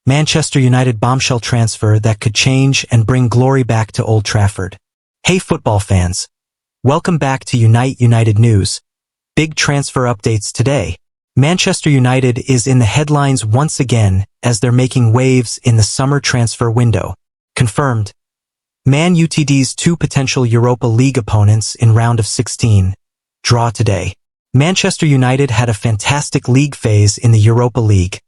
Manchester United bombshell transfer that could change and bring glory back to Old Trafford. Hey football fans. Welcome back to United News. Big transfer updates today. Manchester United is in the headlines once again as they're making waves in the summer transfer window. Confirmed. Man Utd's two potential Europa League opponents in round of 16. Draw today. Manchester United had a fantastic league phase in the Europa League,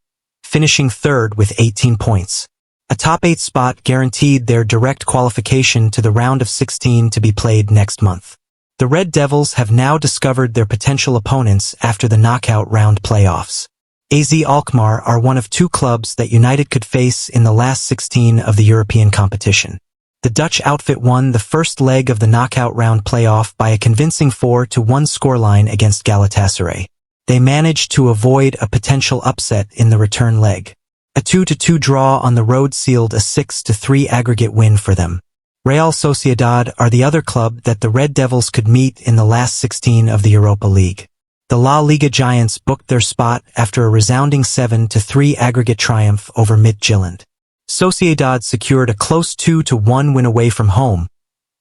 finishing third with 18 points. A top 8 spot guaranteed their direct qualification to the round of 16 to be played next month. The Red Devils have now discovered their potential opponents after the knockout round playoffs. AZ Alkmaar are one of two clubs that United could face in the last 16 of the European competition. The Dutch outfit won the first leg of the knockout round playoff by a convincing 4-1 scoreline against Galatasaray. They managed to avoid a potential upset in the return leg. A 2-2 draw on the road sealed a 6-3 aggregate win for them. Real Sociedad are the other club that the Red Devils could meet in the last 16 of the Europa League. The La Liga giants booked their spot after a resounding 7-3 aggregate triumph over Midtjylland. Sociedad secured a close 2-1 win away from home,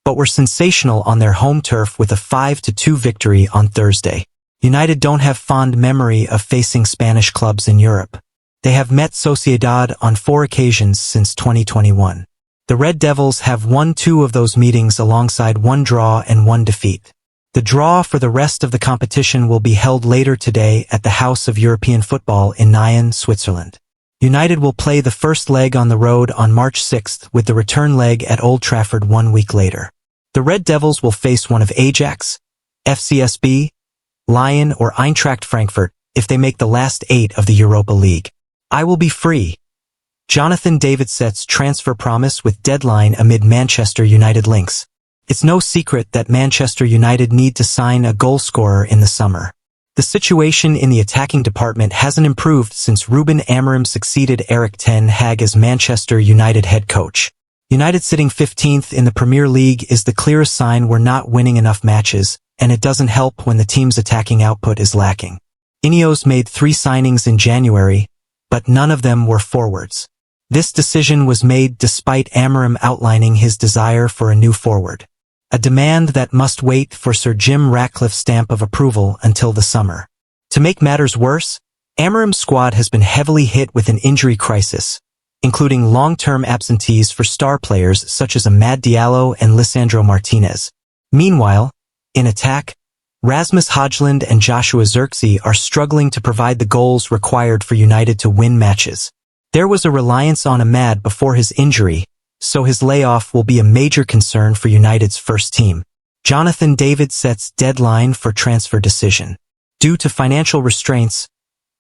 but were sensational on their home turf with a 5-2 victory on Thursday. United don't have fond memory of facing Spanish clubs in Europe. They have met Sociedad on 4 occasions since 2021. The Red Devils have won 2 of those meetings alongside 1 draw and 1 defeat. The draw for the rest of the competition will be held later today at the House of European Football in Nyon, Switzerland. United will play the first leg on the road on March 6th with the return leg at Old Trafford 1 week later. The Red Devils will face one of Ajax, FCSB, Lyon or Eintracht Frankfurt if they make the last 8 of the Europa League. I will be free. Jonathan David sets transfer promise with deadline amid Manchester United links. It's no secret that Manchester United need to sign a goal scorer in the summer. The situation in the attacking department hasn't improved since Ruben Amorim succeeded Erik ten Hag as Manchester United head coach. United sitting 15th in the Premier League is the clearest sign we're not winning enough matches, and it doesn't help when the team's attacking output is lacking. Ineos made 3 signings in January, but none of them were forwards. This decision was made despite Amorim outlining his desire for a new forward. A demand that must wait for Sir Jim Ratcliffe's stamp of approval until the summer. To make matters worse, Amorim's squad has been heavily hit with an injury crisis, including long-term absentees for star players such as Amad Diallo and Lisandro Martinez. Meanwhile, in attack, Rasmus Højlund and Joshua Zirkzee are struggling to provide the goals required for United to win matches. There was a reliance on Amad before his injury, so his layoff will be a major concern for United's first team. Jonathan David sets deadline for transfer decision. Due to financial restraints,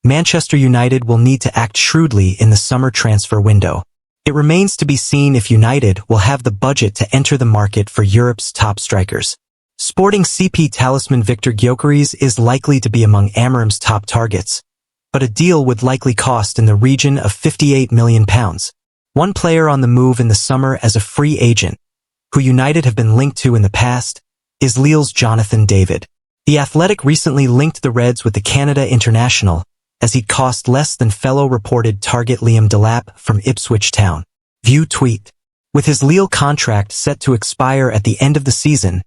Manchester United will need to act shrewdly in the summer transfer window. It remains to be seen if United will have the budget to enter the market for Europe's top strikers. Sporting CP talisman Victor Gyökeres is likely to be among Amorim's top targets, but a deal would likely cost in the region of £58 million. One player on the move in the summer as a free agent, who United have been linked to in the past, is Lille's Jonathan David. The Athletic recently linked the Reds with the Canada international, as he'd cost less than fellow reported target Liam Delap from Ipswich Town. View tweet. With his Lille contract set to expire at the end of the season,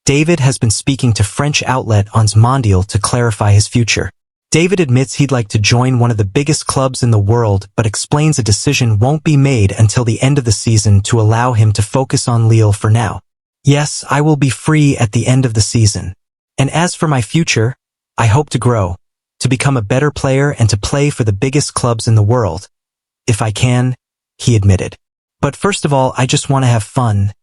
David has been speaking to French outlet Ons Mondial to clarify his future. David admits he'd like to join one of the biggest clubs in the world but explains a decision won't be made until the end of the season to allow him to focus on Lille for now. Yes, I will be free at the end of the season. And as for my future, I hope to grow, to become a better player and to play for the biggest clubs in the world. If I can, he admitted. But first of all, I just want to have fun.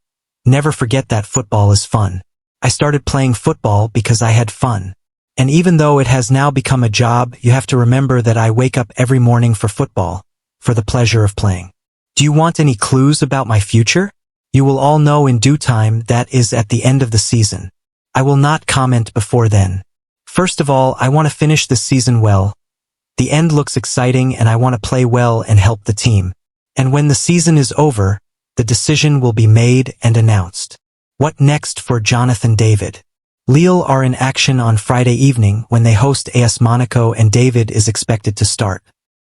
Never forget that football is fun. I started playing football because I had fun. And even though it has now become a job, you have to remember that I wake up every morning for football, for the pleasure of playing. Do you want any clues about my future? You will all know in due time, that is at the end of the season. I will not comment before then. First of all, I want to finish this season well. The end looks exciting and I want to play well and help the team. And when the season is over, the decision will be made and announced. What next for Jonathan David? Lille are in action on Friday evening when they host AS Monaco and David is expected to start.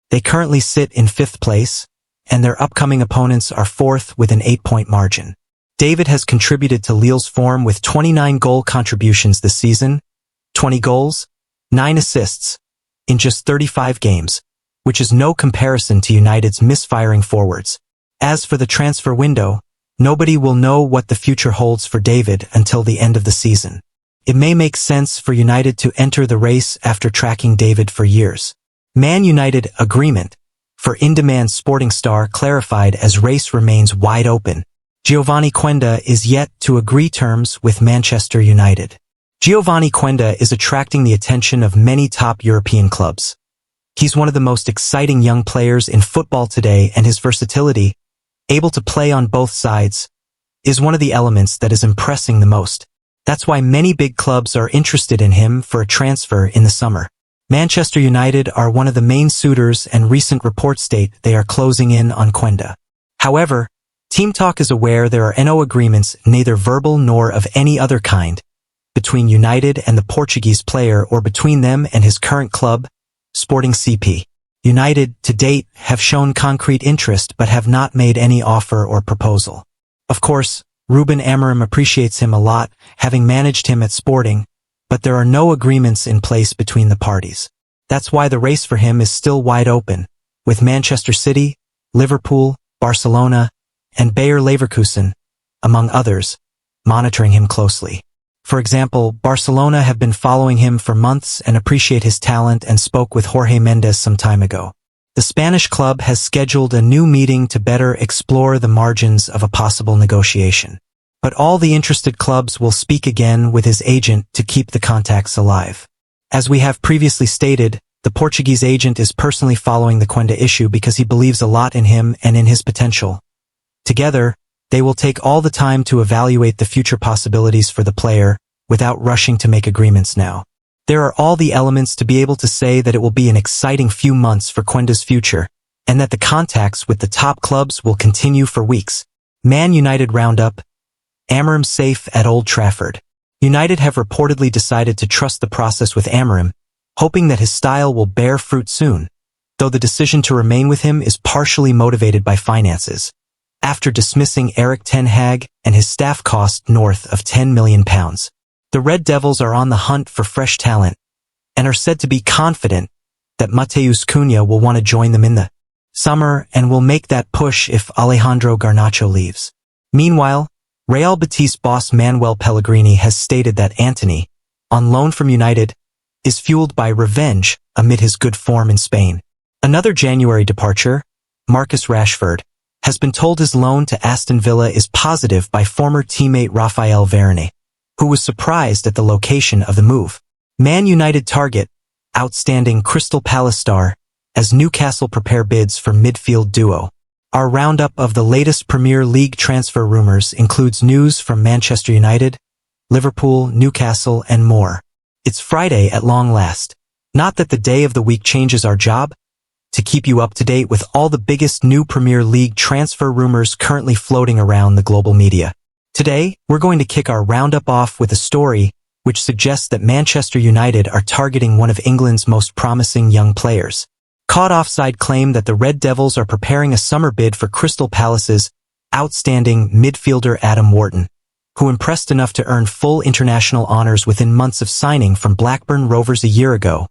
They currently sit in 5th place, and their upcoming opponents are fourth with an 8-point margin. David has contributed to Lille's form with 29 goal contributions this season, 20 goals, 9 assists, in just 35 games, which is no comparison to United's misfiring forwards. As for the transfer window, nobody will know what the future holds for David until the end of the season. It may make sense for United to enter the race after tracking David for years. Man United agreement for in-demand sporting star clarified as race remains wide open. Giovani Quenda is yet to agree terms with Manchester United. Giovani Quenda is attracting the attention of many top European clubs. He's one of the most exciting young players in football today, and his versatility, able to play on both sides, is one of the elements that is impressing the most. That's why many big clubs are interested in him for a transfer in the summer. Manchester United are one of the main suitors, and recent reports state they are closing in on Quenda. However, Team Talk is aware there are no agreements, neither verbal nor of any other kind, between United and the Portuguese player or between them and his current club, Sporting CP. United, to date, have shown concrete interest but have not made any offer or proposal. Of course, Ruben Amorim appreciates him a lot, having managed him at Sporting, but there are no agreements in place between the parties. That's why the race for him is still wide open, with Manchester City, Liverpool, Barcelona, and Bayer Leverkusen, among others, monitoring him closely. For example, Barcelona have been following him for months and appreciate his talent and spoke with Jorge Mendes some time ago. The Spanish club has scheduled a new meeting to better explore the margins of a possible negotiation. But all the interested clubs will speak again with his agent to keep the contacts alive. As we have previously stated, the Portuguese agent is personally following the Quenda issue because he believes a lot in him and in his potential. Together, they will take all the time to evaluate the future possibilities for the player without rushing to make agreements now. There are all the elements to be able to say that it will be an exciting few months for Quenda's future, and that the contacts with the top clubs will continue for weeks. Man United roundup. Amorim safe at Old Trafford. United have reportedly decided to trust the process with Amorim, hoping that his style will bear fruit soon, though the decision to remain with him is partially motivated by finances. After dismissing Erik ten Hag and his staff cost north of £10 million. The Red Devils are on the hunt for fresh talent, and are said to be confident that Matheus Cunha will want to join them in the summer and will make that push if Alejandro Garnacho leaves. Meanwhile, Real Betis boss Manuel Pellegrini has stated that Antony, on loan from United, is fueled by revenge amid his good form in Spain. Another January departure, Marcus Rashford, has been told his loan to Aston Villa is positive by former teammate Raphael Varane, who was surprised at the location of the move. Man United target, outstanding Crystal Palace star, as Newcastle prepare bids for midfield duo. Our roundup of the latest Premier League transfer rumors includes news from Manchester United, Liverpool, Newcastle, and more. It's Friday at long last. Not that the day of the week changes our job, to keep you up to date with all the biggest new Premier League transfer rumors currently floating around the global media. Today, we're going to kick our roundup off with a story which suggests that Manchester United are targeting one of England's most promising young players. Caught offside claim that the Red Devils are preparing a summer bid for Crystal Palace's outstanding midfielder Adam Wharton, who impressed enough to earn full international honors within months of signing from Blackburn Rovers a year ago,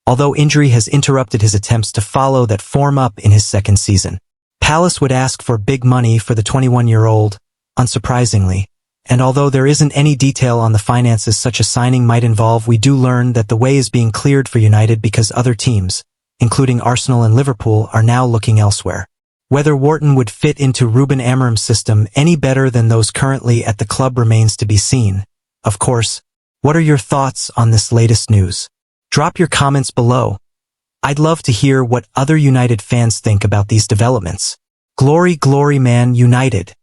although injury has interrupted his attempts to follow that form up in his second season. Palace would ask for big money for the 21-year-old, unsurprisingly, and although there isn't any detail on the finances such a signing might involve, we do learn that the way is being cleared for United because other teams, including Arsenal and Liverpool, are now looking elsewhere. Whether Wharton would fit into Ruben Amorim's system any better than those currently at the club remains to be seen. Of course, what are your thoughts on this latest news? Drop your comments below. I'd love to hear what other United fans think about these developments. Glory, glory, Man United!